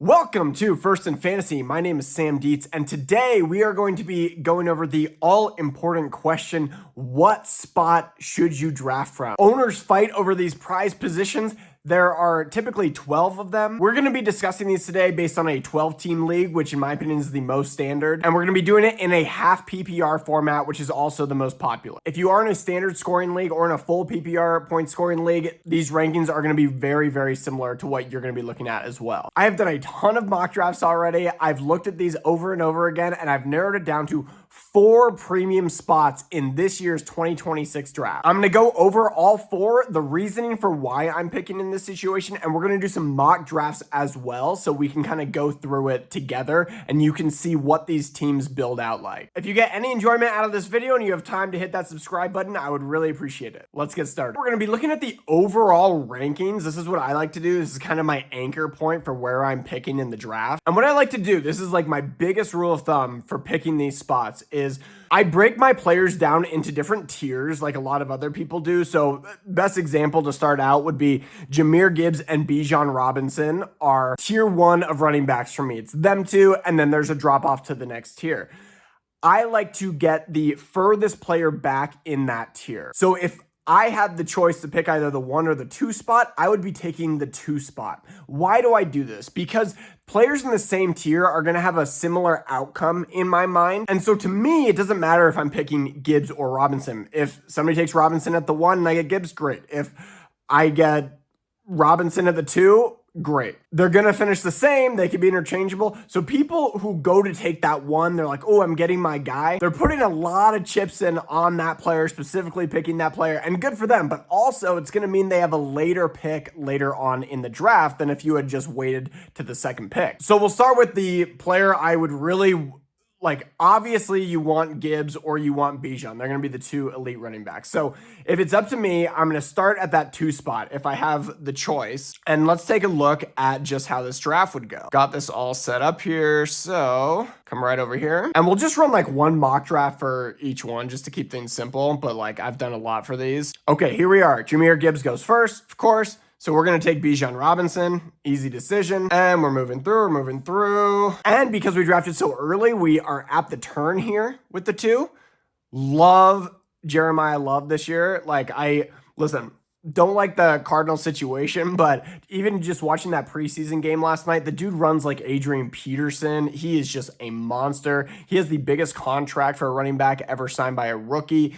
Welcome to First in Fantasy. My name is Sam Dietz, and today we are going to be going over the all-important question, what spot should you draft from? Owners fight over these prize positions. There are typically 12 of them. We're going to be discussing these today based on a 12-team league, which in my opinion is the most standard. And we're going to be doing it in a half PPR format, which is also the most popular. If you are in a standard scoring league or in a full PPR point scoring league, these rankings are going to be very, very similar to what you're going to be looking at as well. I have done a ton of mock drafts already. I've looked at these over and over again, and I've narrowed it down to 4 premium spots in this year's 2026 draft. I'm going to go over all 4, the reasoning for why I'm picking in this situation, and we're going to do some mock drafts as well so we can kind of go through it together and you can see what these teams build out like. If you get any enjoyment out of this video and you have time to hit that subscribe button, I would really appreciate it. Let's get started. We're going to be looking at the overall rankings. This is what I like to do. This is kind of my anchor point for where I'm picking in the draft. And what I like to do, this is like my biggest rule of thumb for picking these spots, is I break my players down into different tiers like a lot of other people do. So best example to start out would be Jahmyr Gibbs and Bijan Robinson are tier 1 of running backs for me. It's them two, and then there's a drop off to the next tier. I like to get the furthest player back in that tier. So if I had the choice to pick either the 1 or the 2 spot, I would be taking the 2 spot. Why do I do this? Because players in the same tier are going to have a similar outcome in my mind. And so to me, it doesn't matter if I'm picking Gibbs or Robinson. If somebody takes Robinson at the 1 and I get Gibbs, great. If I get Robinson at the 2, great. They're going to finish the same. They could be interchangeable. So people who go to take that 1, they're like, oh, I'm getting my guy. They're putting a lot of chips in on that player, specifically picking that player, and good for them. But also it's going to mean they have a later pick later on in the draft than if you had just waited to the second pick. So we'll start with the player I would really like. Obviously you want Gibbs or you want Bijan. They're going to be the 2 elite running backs. So if it's up to me, I'm going to start at that 2 spot if I have the choice. And let's take a look at just how this draft would go. Got this all set up here. So come right over here and we'll just run like one mock draft for each one just to keep things simple. But like I've done a lot for these. Okay, here we are. Jahmyr Gibbs goes first, of course. So we're going to take Bijan Robinson, easy decision, and we're moving through. And because we drafted so early, we are at the turn here with the 2. Love Jeremiah Love this year. Like don't like the Cardinals situation, but even just watching that preseason game last night, the dude runs like Adrian Peterson. He is just a monster. He has the biggest contract for a running back ever signed by a rookie.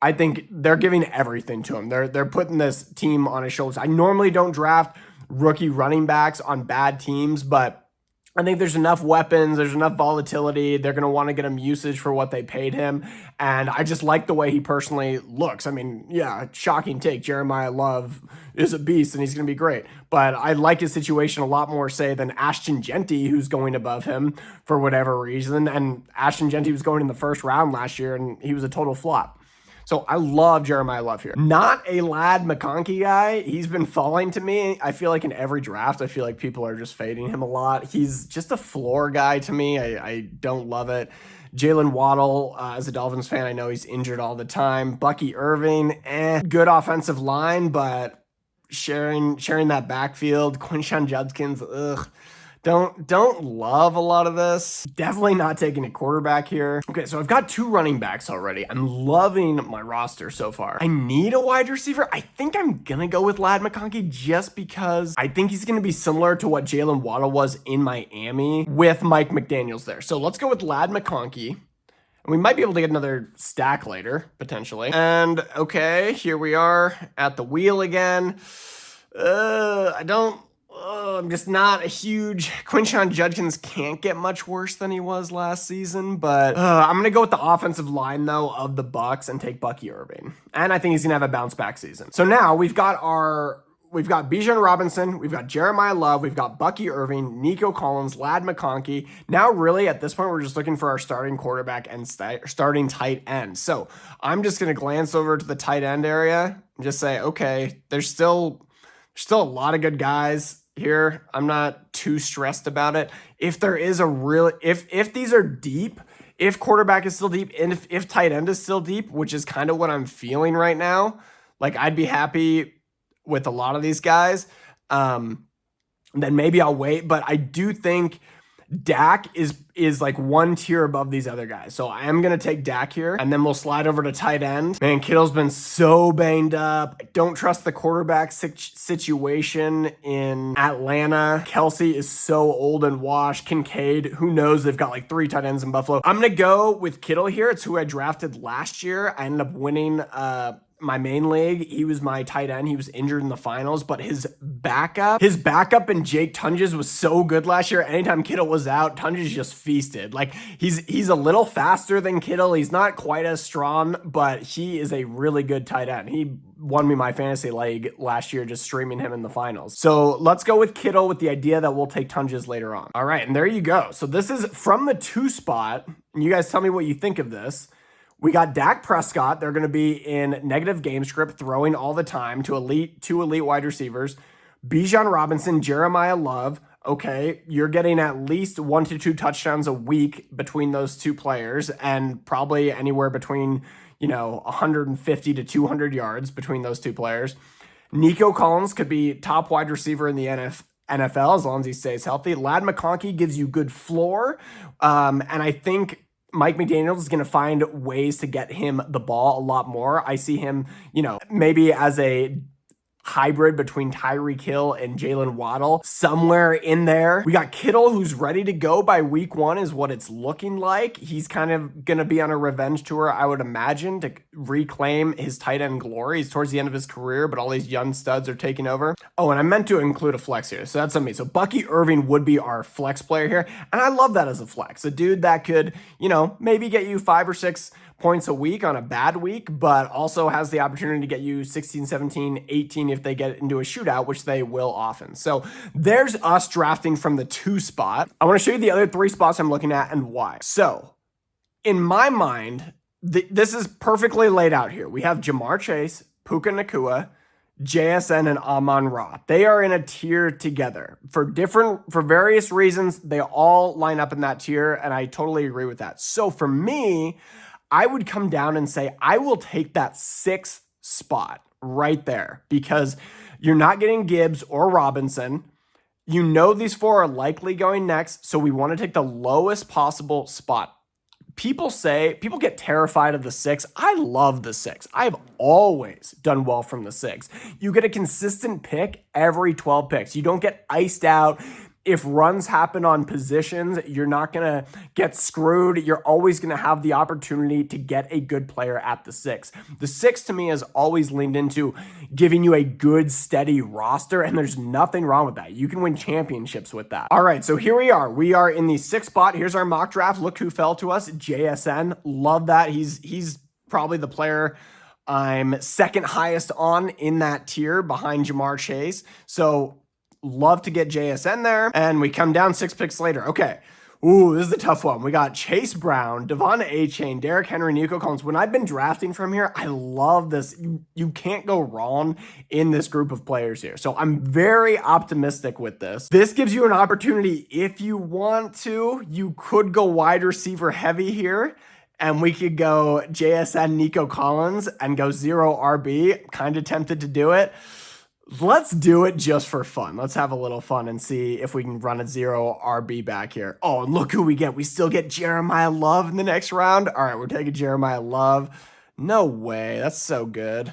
I think they're giving everything to him. They're putting this team on his shoulders. I normally don't draft rookie running backs on bad teams, but I think there's enough weapons, there's enough volatility. They're going to want to get him usage for what they paid him. And I just like the way he personally looks. I mean, yeah, shocking take. Jeremiah Love is a beast and he's going to be great. But I like his situation a lot more, say, than Ashton Genty, who's going above him for whatever reason. And Ashton Genty was going in the first round last year and he was a total flop. So I love Jeremiah Love here. Not a Ladd McConkey guy. He's been falling to me. I feel like in every draft, I feel like people are just fading him a lot. He's just a floor guy to me. I don't love it. Jalen Waddle, as a Dolphins fan, I know he's injured all the time. Bucky Irving, good offensive line, but sharing that backfield. Quinshon Judkins, ugh. Don't love a lot of this. Definitely not taking a quarterback here. Okay, so I've got 2 running backs already. I'm loving my roster so far. I need a wide receiver. I think I'm going to go with Ladd McConkey just because I think he's going to be similar to what Jalen Waddle was in Miami with Mike McDaniels there. So let's go with Ladd McConkey. And we might be able to get another stack later, potentially. And okay, here we are at the wheel again. I'm just not a huge... Quinshon Judkins can't get much worse than he was last season, but I'm going to go with the offensive line, though, of the Bucs and take Bucky Irving. And I think he's going to have a bounce-back season. So now we've got Bijan Robinson, we've got Jeremiah Love, we've got Bucky Irving, Nico Collins, Ladd McConkey. Now, really, at this point, we're just looking for our starting quarterback and starting tight end. So I'm just going to glance over to the tight end area and just say, okay, there's still a lot of good guys here. I'm not too stressed about it. If there is if these are deep, if quarterback is still deep, and if tight end is still deep, which is kind of what I'm feeling right now, like I'd be happy with a lot of these guys. then maybe I'll wait. But I do think Dak is like one tier above these other guys. So I am going to take Dak here, and then we'll slide over to tight end. Man, Kittle's been so banged up. I don't trust the quarterback situation in Atlanta. Kelsey is so old and washed. Kincaid, who knows? They've got like 3 tight ends in Buffalo. I'm going to go with Kittle here. It's who I drafted last year. I ended up winning my main league. He was my tight end. He was injured in the finals, but his backup in Jake Tunges was so good last year. Anytime Kittle was out, Tunges just feasted. Like he's a little faster than Kittle. He's not quite as strong, but he is a really good tight end. He won me my fantasy league last year just streaming him in the finals. So let's go with Kittle with the idea that we'll take Tunges later on. All right, and there you go. So this is from the 2 spot. And you guys tell me what you think of this. We got Dak Prescott. They're going to be in negative game script, throwing all the time to 2 elite wide receivers. Bijan Robinson, Jeremiah Love. Okay, you're getting at least 1 to 2 touchdowns a week between those 2 players, and probably anywhere between, 150 to 200 yards between those 2 players. Nico Collins could be top wide receiver in the NFL as long as he stays healthy. Ladd McConkey gives you good floor, and I think Mike McDaniels is going to find ways to get him the ball a lot more. I see him, maybe as a hybrid between Tyreek Hill and Jalen Waddle, somewhere in there. We got Kittle, who's ready to go by week 1 is what it's looking like. He's kind of going to be on a revenge tour, I would imagine, to reclaim his tight end glory. He's towards the end of his career, but all these young studs are taking over. Oh, and I meant to include a flex here, so that's on me. So Bucky Irving would be our flex player here, and I love that as a flex. A dude that could, maybe get you 5 or 6 points a week on a bad week, but also has the opportunity to get you 16, 17, 18 if they get into a shootout, which they will often. So there's us drafting from the 2 spot. I want to show you the other 3 spots I'm looking at and why. So in my mind, this is perfectly laid out here. We have Jamar Chase, Puka Nacua, JSN, and Amon-Ra. They are in a tier together for various reasons. They all line up in that tier, and I totally agree with that. So for me, I would come down and say, I will take that 6th spot right there because you're not getting Gibbs or Robinson. These 4 are likely going next, so we want to take the lowest possible spot. People get terrified of the 6. I love the 6. I've always done well from the 6. You get a consistent pick every 12 picks. You don't get iced out. If runs happen on positions, you're not going to get screwed. You're always going to have the opportunity to get a good player at the 6. The 6 to me has always leaned into giving you a good, steady roster, and there's nothing wrong with that. You can win championships with that. All right, so here we are. We are in the 6th spot. Here's our mock draft. Look who fell to us, JSN. Love that. He's probably the player I'm second highest on in that tier behind Jamar Chase. So love to get JSN there. And we come down 6 picks later. Okay. Ooh, this is a tough one. We got Chase Brown, Devon Achane, Derrick Henry, Nico Collins. When I've been drafting from here, I love this. You can't go wrong in this group of players here. So I'm very optimistic with this. This gives you an opportunity if you want to. You could go wide receiver heavy here. And we could go JSN, Nico Collins, and go 0 RB. Kind of tempted to do it. Let's do it just for fun. Let's have a little fun and see if we can run a 0 RB back here. Oh, and look who we get. We still get Jeremiah Love in the next round. All right, we're taking Jeremiah Love. No way. That's so good.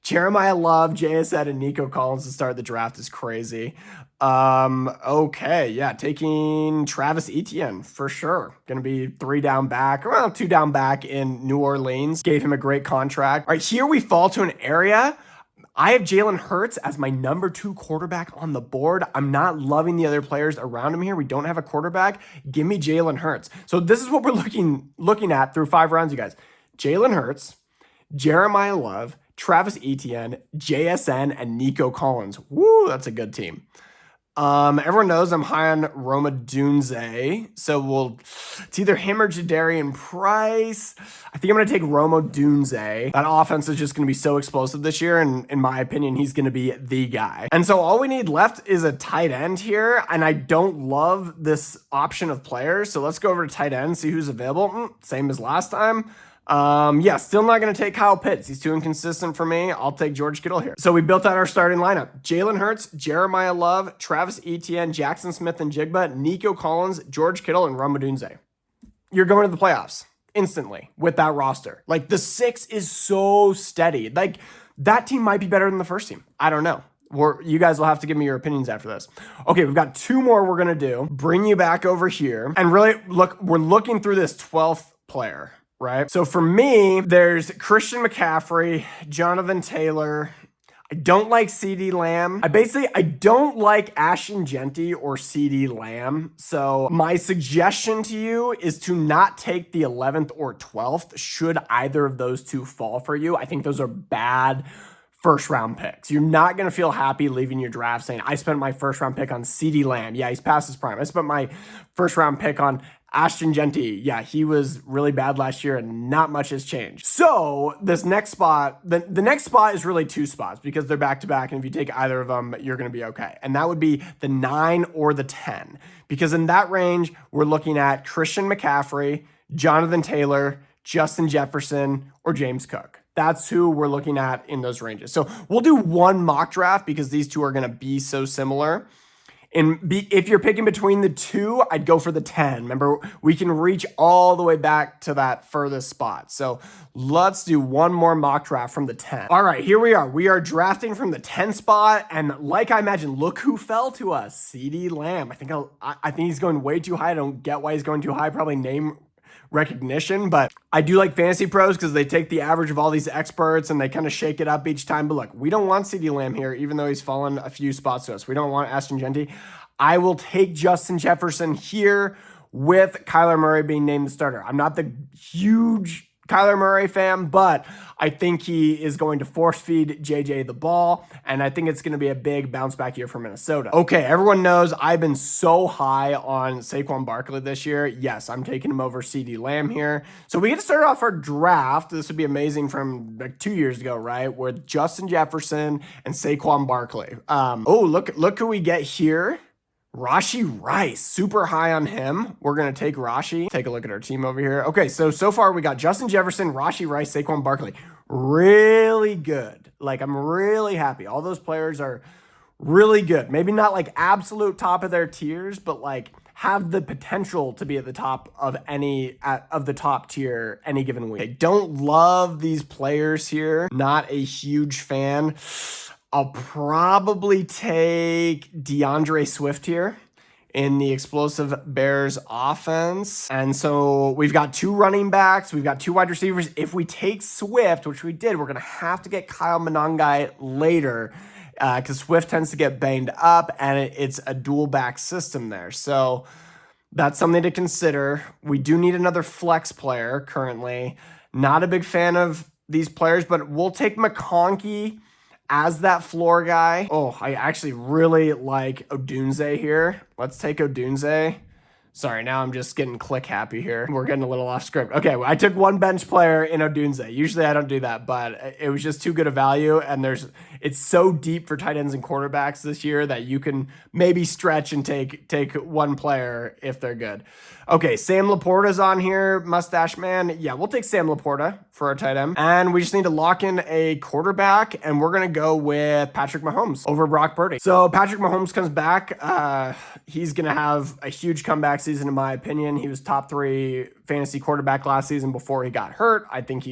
Jeremiah Love, JSN, and Nico Collins to start the draft is crazy. Okay, yeah, taking Travis Etienne for sure. Gonna be 3 down back, well, 2 down back in New Orleans. Gave him a great contract. All right, here we fall to an area. I have Jalen Hurts as my number 2 quarterback on the board. I'm not loving the other players around him here. We don't have a quarterback. Give me Jalen Hurts. So this is what we're looking at through 5 rounds, you guys. Jalen Hurts, Jeremiah Love, Travis Etienne, JSN, and Nico Collins. Woo, that's a good team. Everyone knows I'm high on Roma Dunze, so it's either him or Jadarian Price. I think I'm going to take Roma Dunze. That offense is just going to be so explosive this year, and in my opinion, he's going to be the guy. And so all we need left is a tight end here, and I don't love this option of players, so let's go over to tight end, see who's available. Same as last time. Yeah, still not going to take Kyle Pitts. He's too inconsistent for me. I'll take George Kittle here. So we built out our starting lineup. Jalen Hurts, Jeremiah Love, Travis Etienne, Jackson Smith and Jigba, Nico Collins, George Kittle, and Rome Odunze. You're going to the playoffs instantly with that roster. Like, the 6 is so steady. Like, that team might be better than the first team. I don't know. You guys will have to give me your opinions after this. Okay, we've got 2 more we're going to do. Bring you back over here. And really, look, we're looking through this 12th player, right? So for me, there's Christian McCaffrey, Jonathan Taylor. I don't like CeeDee Lamb. I don't like Ashton Genty or CeeDee Lamb. So my suggestion to you is to not take the 11th or 12th should either of those two fall for you. I think those are bad first round picks. You're not going to feel happy leaving your draft saying, I spent my first round pick on CeeDee Lamb. Yeah, he's past his prime. I spent my first round pick on Ashton Genty. Yeah, he was really bad last year and not much has changed. So this next spot, the next spot is really 2 spots because they're back to back. And if you take either of them, you're going to be okay. And that would be the 9 or the 10. Because in that range, we're looking at Christian McCaffrey, Jonathan Taylor, Justin Jefferson, or James Cook. That's who we're looking at in those ranges. So we'll do one mock draft because these two are going to be so similar. If you're picking between the 2, I'd go for the 10. Remember, we can reach all the way back to that furthest spot. So let's do one more mock draft from the 10. All right, here we are. We are drafting from the 10 spot. And like I imagined, look who fell to us. CeeDee Lamb. I think he's going way too high. I don't get why he's going too high. Probably name recognition, but I do like Fantasy Pros because they take the average of all these experts and they kind of shake it up each time. But look, we don't want CeeDee Lamb here, even though he's fallen a few spots to us. We don't want Ashton Genty. I will take Justin Jefferson here with Kyler Murray being named the starter. I'm not the huge Kyler Murray fan, but I think he is going to force feed JJ the ball, and I think it's going to be a big bounce back year for Minnesota. Okay, everyone knows I've been so high on Saquon Barkley this year. Yes, I'm taking him over CeeDee Lamb here. So we get to start off our draft. This would be amazing from like 2 years ago, right? With Justin Jefferson and Saquon Barkley. Look who we get here. Rashee Rice, super high on him. We're going to take Rashee. Take a look at our team over here. Okay, so far we got Justin Jefferson, Rashee Rice, Saquon Barkley. Really good. Like, I'm really happy. All those players are really good. Maybe not like absolute top of their tiers, but like have the potential to be at the top of the top tier any given week. I don't love these players here. Not a huge fan. I'll probably take DeAndre Swift here in the explosive Bears offense. And so we've got 2 running backs. We've got 2 wide receivers. If we take Swift, which we did, we're going to have to get Kyle Monangai later because Swift tends to get banged up and it's a dual back system there. So that's something to consider. We do need another flex player currently. Not a big fan of these players, but we'll take McConkey as that floor guy. Oh, I actually really like Odunze here. Let's take Odunze. Sorry, now I'm just getting click happy here. We're getting a little off script. Okay, well, I took one bench player in Odunze. Usually I don't do that, but it was just too good a value. And it's so deep for tight ends and quarterbacks this year that you can maybe stretch and take one player if they're good. Okay, Sam Laporta's on here, mustache man. Yeah, we'll take Sam Laporta for our tight end. And we just need to lock in a quarterback, and we're going to go with Patrick Mahomes over Brock Purdy. So Patrick Mahomes comes back. He's going to have a huge comeback season, in my opinion. He was top 3 fantasy quarterback last season before he got hurt. I think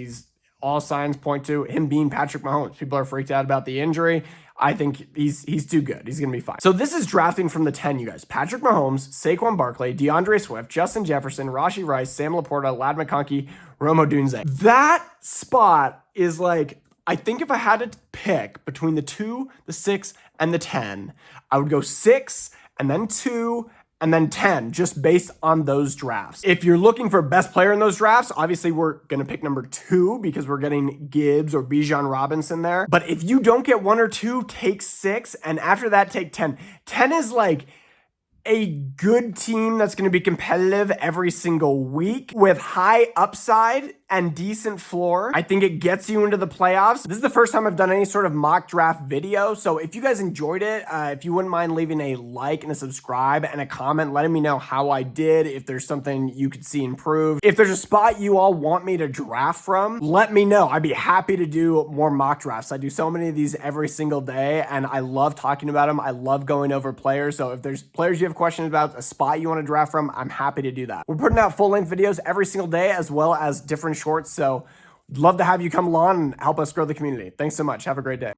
all signs point to him being Patrick Mahomes. People are freaked out about the injury. I think he's too good. He's going to be fine. So this is drafting from the 10, you guys. Patrick Mahomes, Saquon Barkley, DeAndre Swift, Justin Jefferson, Rashee Rice, Sam Laporta, Ladd McConkey, Rome Odunze. That spot is like, I think if I had to pick between the 2, the 6, and the 10, I would go 6 and then 2 and then 10, just based on those drafts. If you're looking for best player in those drafts, obviously we're going to pick number 2 because we're getting Gibbs or Bijan Robinson there. But if you don't get 1 or 2, take 6, and after that, take 10. 10 is like a good team that's going to be competitive every single week with high upside and decent floor. I think it gets you into the playoffs. This is the first time I've done any sort of mock draft video. So if you guys enjoyed it, if you wouldn't mind leaving a like and a subscribe and a comment, letting me know how I did, if there's something you could see improved. If there's a spot you all want me to draft from, let me know. I'd be happy to do more mock drafts. I do so many of these every single day, and I love talking about them. I love going over players. So if there's players you have questions about, a spot you want to draft from, I'm happy to do that. We're putting out full-length videos every single day, as well as different shorts. So love to have you come along and help us grow the community. Thanks so much. Have a great day.